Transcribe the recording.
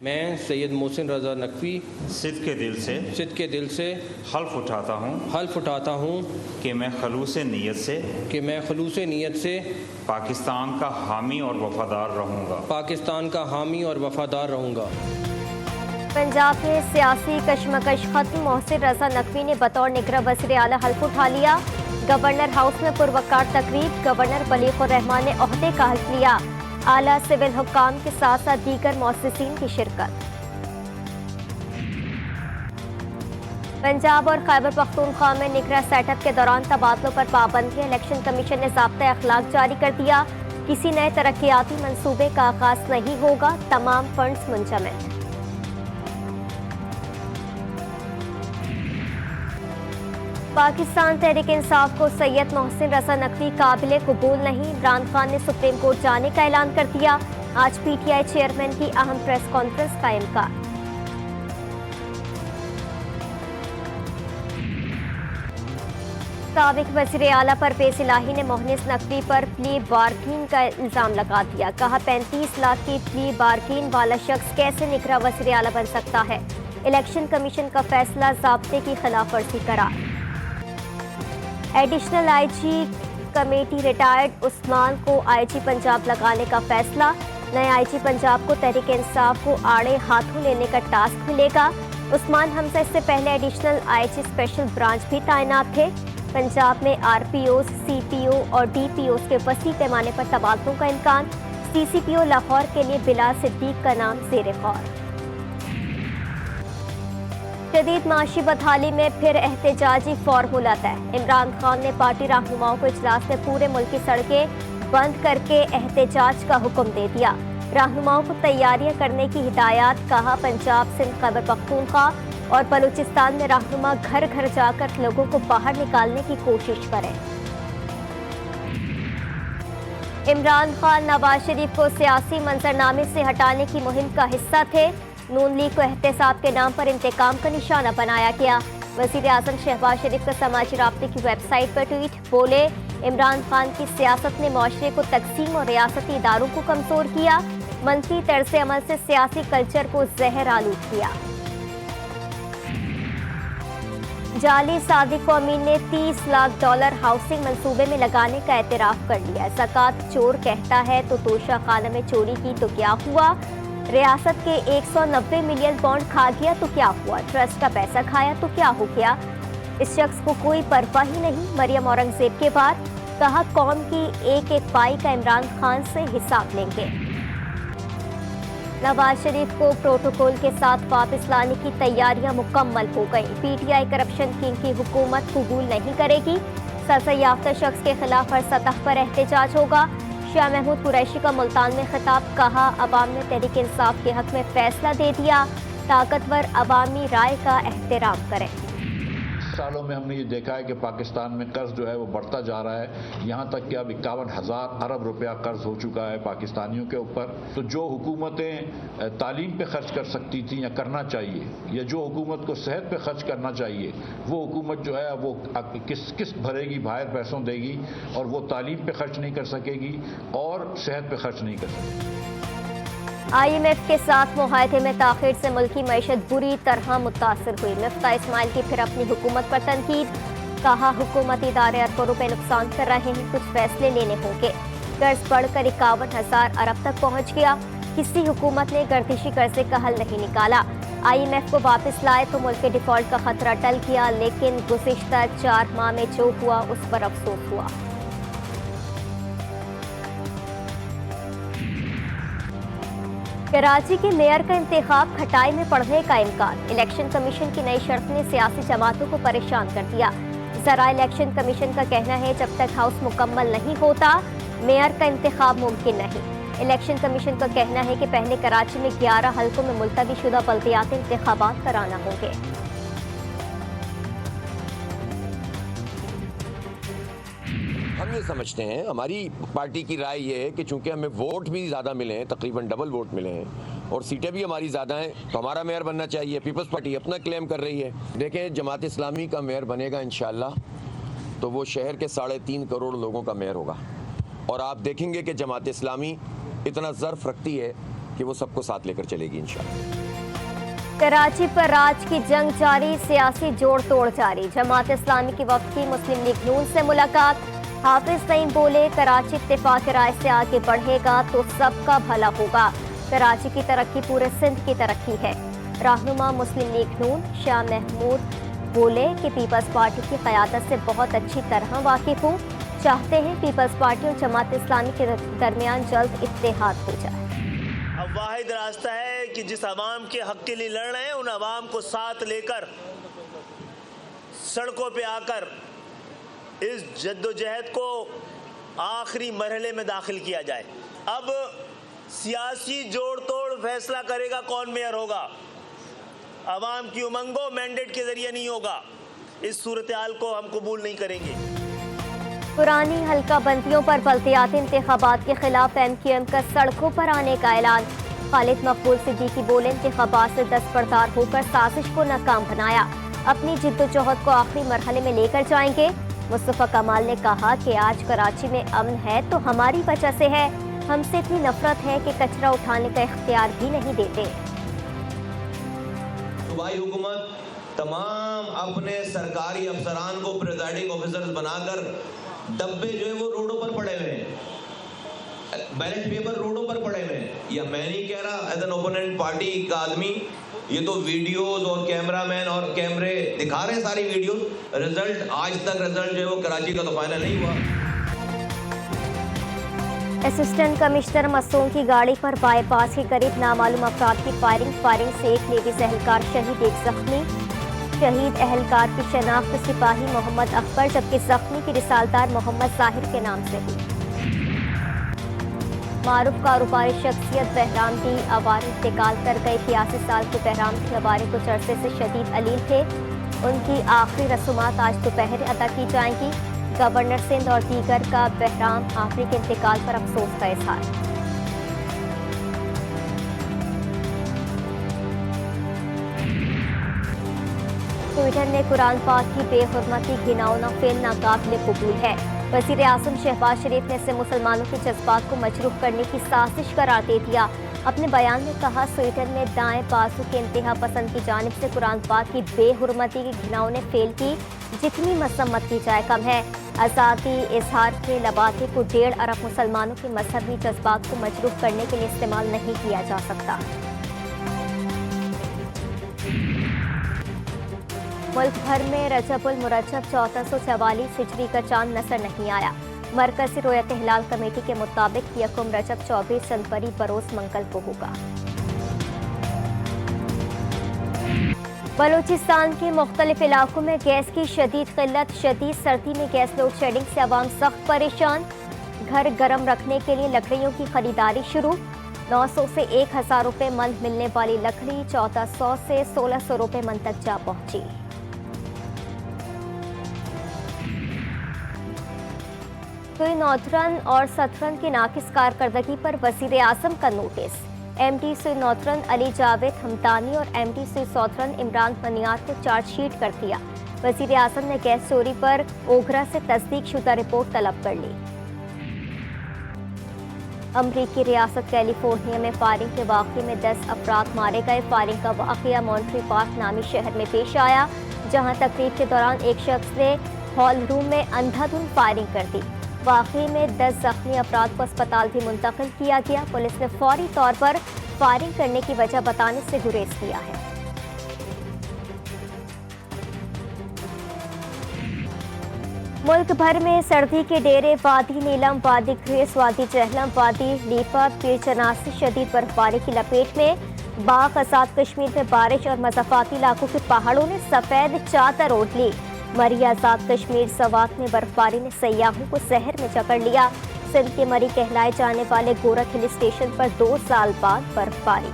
मैं सैयद मोहसिन रज़ा नकवी सिद्क़ के दिल से हल्फ उठाता हूँ कि मैं खलूस नीयत से पाकिस्तान का हामी और वफ़ादार रहूँगा। पंजाब में सियासी कशमकश खत्म। मोहसिन रज़ा नकवी ने बतौर निगरान वज़ीर आला हल्फ उठा लिया। गवर्नर हाउस में पुरवकार तकरीब। गवर्नर बलीग़ुर रहमान ने ओहदे का हल्फ लिया। आला सिविल हुक्काम के साथ साथ दीगर मुअस्सिसीन की शिरकत। पंजाब और खैबर पख्तूनख्वा में निगरान सेटअप के दौरान तबादलों पर पाबंदी। इलेक्शन कमीशन ने ज़ाब्ता अखलाक जारी कर दिया। किसी नए तरक्याती मंसूबे का आगाज नहीं होगा। तमाम फंड्स मुंजमद। पाकिस्तान तहरीक इंसाफ को सैयद मोहसिन रज़ा नकवी काबिल कबूल नहीं। इमरान खान ने सुप्रीम कोर्ट जाने का ऐलान कर दिया। आज पीटीआई चेयरमैन की अहम प्रेस कॉन्फ्रेंस का इम्कान। साबिक वज़ीर आला परवेज़ इलाही ने मोहसिन नकवी पर प्ली बार्गेन का इल्जाम लगा दिया। कहा 35 लाख की प्ली बार्गेन वाला शख्स कैसे निगरान वज़ीर आला बन सकता है। इलेक्शन कमीशन का फैसला ज़ाब्ते की खिलाफवर्जी करार। Additional IG committee retired Usman को आईजी पंजाब लगाने का फैसला। नए आईजी पंजाब को तहरीक इंसाफ को आड़े हाथों लेने का टास्क मिलेगा। उस्मान हमजा इससे पहले एडिशनल आईजी स्पेशल ब्रांच भी तैनात थे। पंजाब में आरपीओ, सीपीओ और डीपीओ के वसी पैमाने पर तबादलों का इम्कान। सीसीपीओ लाहौर के लिए बिलाल सिद्दीक का नाम ज़ेरे गौर। जदीद माशी बदहाली में फिर एहतजाजी फॉर्मूला तय। इमरान खान ने पार्टी रहनुमाओं को इजलास में पूरे मुल्क की सड़कें बंद करके एहतजाज का हुक्म दे दिया। रहनुमाओं को तैयारियां करने की हिदायत। कहा पंजाब, सिंध, खैबर पख्तूनख्वा और बलूचिस्तान में रहनुमा घर घर जाकर लोगों को बाहर निकालने की कोशिश करें। इमरान खान नवाज शरीफ को सियासी मंजरनामे से हटाने की मुहिम का हिस्सा थे। नून लीग को एहतसाब के नाम पर इंतकाम का निशाना बनाया गया। वज़ीर आज़म शहबाज शरीफ का समाजी राब्ते की वेबसाइट पर ट्वीट। बोले इमरान खान की सियासत ने मुआशरे को तकसीम और रियासती इदारों को कमजोर किया। मंफी तर्ज अमल से सियासी कल्चर को जहर आलूद किया। जाली सादिक अमीन ने $30 लाख हाउसिंग मंसूबे में लगाने का एतराफ़ कर लिया। ज़कात चोर कहता है तो तोशा खाना में चोरी की तो क्या हुआ। रियासत के 190 मिलियन बॉन्ड खा गया तो क्या हुआ। ट्रस्ट का पैसा खाया तो क्या हो गया। इस शख्स को कोई परवाह ही नहीं। मरियम औरंगजेब के बाद कहा कौम की एक एक पाई का इमरान खान से हिसाब लेंगे। नवाज शरीफ को प्रोटोकॉल के साथ वापस लाने की तैयारियां मुकम्मल हो गई। पीटीआई करप्शन किंग की हुकूमत कबूल नहीं करेगी। सजा याफ्ता शख्स के खिलाफ हर सतह पर एहतजाज होगा। शाह महमूद कुरैशी का मुल्तान में खिताब। कहा अवाम ने तहरीक इंसाफ के हक में फैसला दे दिया। ताकतवर अवामी राय का एहतराम करें। सालों में हमने ये देखा है कि पाकिस्तान में कर्ज जो है वो बढ़ता जा रहा है। यहाँ तक कि अब 51,000 अरब रुपया कर्ज हो चुका है पाकिस्तानियों के ऊपर। तो जो हुकूमतें तालीम पे खर्च कर सकती थी या करना चाहिए, या जो हुकूमत को सेहत पे खर्च करना चाहिए, वो हुकूमत जो है वो किस्त भरेगी, बाहर पैसों देगी, और वो तालीम पे खर्च नहीं कर सकेगी और सेहत पे खर्च नहीं कर सकेगी। IMF के साथ मुआहदे में ताखीर से मुल्की मईशत बुरी तरह मुतासर हुई। मिफ्ता इस्माइल की फिर अपनी हुकूमत पर तनकीद। कहा हुकूमती इदारे अरबों रुपए नुकसान कर रहे हैं, कुछ फैसले लेने होंगे। कर्ज बढ़कर 51,000 अरब तक पहुंच गया। किसी हुकूमत ने गर्दिशी कर्जे का हल नहीं निकाला। IMF को वापस लाए तो मुल्क के डिफॉल्ट का खतरा टल गया, लेकिन गुज़िश्ता 4 माह में जो हुआ उस पर अफसोस हुआ। कराची के मेयर का इंतखाब खटाई में पड़ने का इम्कान। इलेक्शन कमीशन की नई शर्त ने सियासी जमातों को परेशान कर दिया। ज़रा इलेक्शन कमीशन का कहना है जब तक हाउस मुकम्मल नहीं होता मेयर का इंतखाब मुमकिन नहीं। इलेक्शन कमीशन का कहना है कि पहले कराची में 11 हल्कों में मुलतवी शुदा बल्दियाती इंतखाबात कराना होंगे। हम ये समझते हैं, हमारी पार्टी की राय ये है कि चूंकि हमें वोट भी ज़्यादा मिले हैं, तकरीबन डबल वोट मिले हैं और सीटें भी हमारी ज़्यादा हैं, तो हमारा मेयर बनना चाहिए। पीपल्स पार्टी अपना क्लेम कर रही है। देखें, जमात इस्लामी का मेयर बनेगा इंशाअल्लाह, तो वो शहर के 3.5 करोड़ लोगों का मेयर होगा। और आप देखेंगे कि जमात इस्लामी इतना ज़र्फ रखती है कि वो सबको साथ लेकर चलेगी इंशाअल्लाह। कराची पर राज की जंग जारी, सियासी जोड़ तोड़ जारी। जमात इस्लामी की वफ्द की मुस्लिम लीग नून से मुलाकात। हाफिज सईद बोले, कराची इत्तेफाक राय से आगे बढ़ेगा तो सबका भला होगा। कराची की तरक्की पूरे सिंध की तरक्की है। रहनुमा मुस्लिम लीग नून शाह महमूद बोले कि पीपल्स पार्टी की क़यादत से बहुत अच्छी तरह वाकिफ हूँ। चाहते हैं पीपल्स पार्टी और जमात इस्लामी के दरमियान जल्द इत्तेहाद हो जाए। अब वाहिद रास्ता है कि जिस अवाम के हक के लिए लड़ रहे हैं उन अवाम को साथ लेकर सड़कों पे आकर इस जद्दोजहद को आखिरी मरहले में दाखिल किया जाए। अब सियासी जोड़ तोड़ फैसला करेगा कौन मेयर होगा, अवाम की उमंगों मैंडेट के जरिए नहीं होगा। इस सूरत हाल को हम कबूल नहीं करेंगे। पुरानी हल्का बंदियों पर बल्दियाती इंतखाबात के खिलाफ MQM का सड़कों पर आने का ऐलान। खालिद मकबूल सिद्दीकी बोले, इंतखाबात से दस्तबरदार होकर साजिश को नाकाम बनाया, अपनी जिद्दोजहद को आखिरी मरहले में लेकर जाएंगे। मुस्तफा कमाल ने कहा कि आज कराची में अमन है तो हमारी वजह से है, हमसे इतनी नफरत है कि कचरा उठाने का इख्तियार भी नहीं देते। सूबाई हुकूमत तमाम अपने सरकारी अफसरान को प्रिजाइडिंग ऑफिसर्स बनाकर डब्बे जो है वो रोडों पर पड़े हुए हैं, बैलेट पेपर रोडों पर पड़े हुए हैं। या मैं नहीं कह रहा एज एन ओपोनेंट पार्टी का आदमी, ये तो वीडियोस और कैमरामैन और कैमरे दिखा रहे हैं सारी वीडियोस। रिजल्ट आज तक रिजल्ट जो है वो कराची का तो फाइनल नहीं हुआ। असिस्टेंट कमिश्नर मासूम की गाड़ी पर बाईपास के करीब नामालूम अफराद की फायरिंग से एक लेडीज एहलकार शहीद, एक जख्मी। शहीद एहलकार की शनाख्त सिपाही मोहम्मद अकबर जबकि जख्मी की रिसालदार मोहम्मद साहिर के नाम से हुई। मारूफ कारोबारी शख्सियत बहराम दी अवारी इंतकाल कर गए। 83 साल के बहराम दी अवारी कुछ अरसे से शदीद अलील थे। उनकी आखिरी रसूमात आज दोपहर अदा की जाएंगी। गवर्नर सिंध और दीगर का बहराम आखिरी के इंतकाल पर अफसोस का इजहार। ट्विटर ने कुरान पाक की बेहुरमती घिनौना फेल नाकाबिले कबूल है। वज़ीर आज़म शहबाज शरीफ ने इसे मुसलमानों के जज्बात को मजरूह करने की साजिश करार दे दिया। अपने बयान में कहा, ट्विटर ने दाएं बाजू के इंतहा पसंद की जानिब से कुरान पाक की बेहुरमती के घिनौने फेल की जितनी मसम्मत की जाए कम है। आज़ादी इजहार के लबाते को 1.5 अरब मुसलमानों के मजहबी जज्बात को मजरूह करने के लिए इस्तेमाल नहीं किया जा सकता। मुल्क भर में रजबुल मुरज्जब 1444 हिजरी का चांद नजर नहीं आया। मरकजी रोयत हिलाल कमेटी के मुताबिक यकम रजब 24 जनवरी बरोज मंगल को होगा। बलूचिस्तान के मुख्तलिफ इलाकों में गैस की शदीद किल्लत, शदीद सर्दी में गैस लोड शेडिंग से अवाम सख्त परेशान। घर गर्म रखने के लिए लकड़ियों की खरीदारी शुरू। 900 से 1000 रुपये मन मिलने वाली लकड़ी 1400 से 1600 रुपये मन तक जा पहुंची। सुई नॉर्थरन और सथरन की नाकिस कारकर्दगी पर वज़ीर आज़म का नोटिस। MD सुई नॉर्थरन अली जावेद हमदानी और MD सुई सौथरन इमरान मनियार को चार्जशीट कर दिया। वज़ीर आज़म ने गैस चोरी पर ओघरा से तस्दीक शुदा रिपोर्ट तलब कर ली। अमरीकी रियासत कैलिफोर्निया में फायरिंग के वाक़े में 10 अफराद मारे गए। फायरिंग का वाक़या मॉन्ट्री पार्क नामी शहर में पेश आया, जहां तकरीब के दौरान एक शख्स ने हॉल रूम में अंधाधुंध फायरिंग कर दी। वाक़े में 10 जख्मी अफराद को अस्पताल भी मुंतकिल किया गया। पुलिस ने फौरी तौर पर फायरिंग करने की वजह बताने से गुरेज किया है। मुल्क भर में सर्दी के डेरे, वादी नीलम, वादी ग्रेस, वादी जहलम, वादी लीपा, पीर चनासी शदीद बर्फबारी की लपेट में। बाग आज़ाद कश्मीर में बारिश और मज़ाफ़ाती इलाकों के पहाड़ों ने सफ़ेद चादर ओढ़ ली। मरी आज़ाद कश्मीर सवात में बर्फबारी ने सयाहों को शहर में जकड़ लिया। सिंध के मरी कहलाए जाने वाले गोरख हिल स्टेशन पर 2 साल बाद बर्फबारी।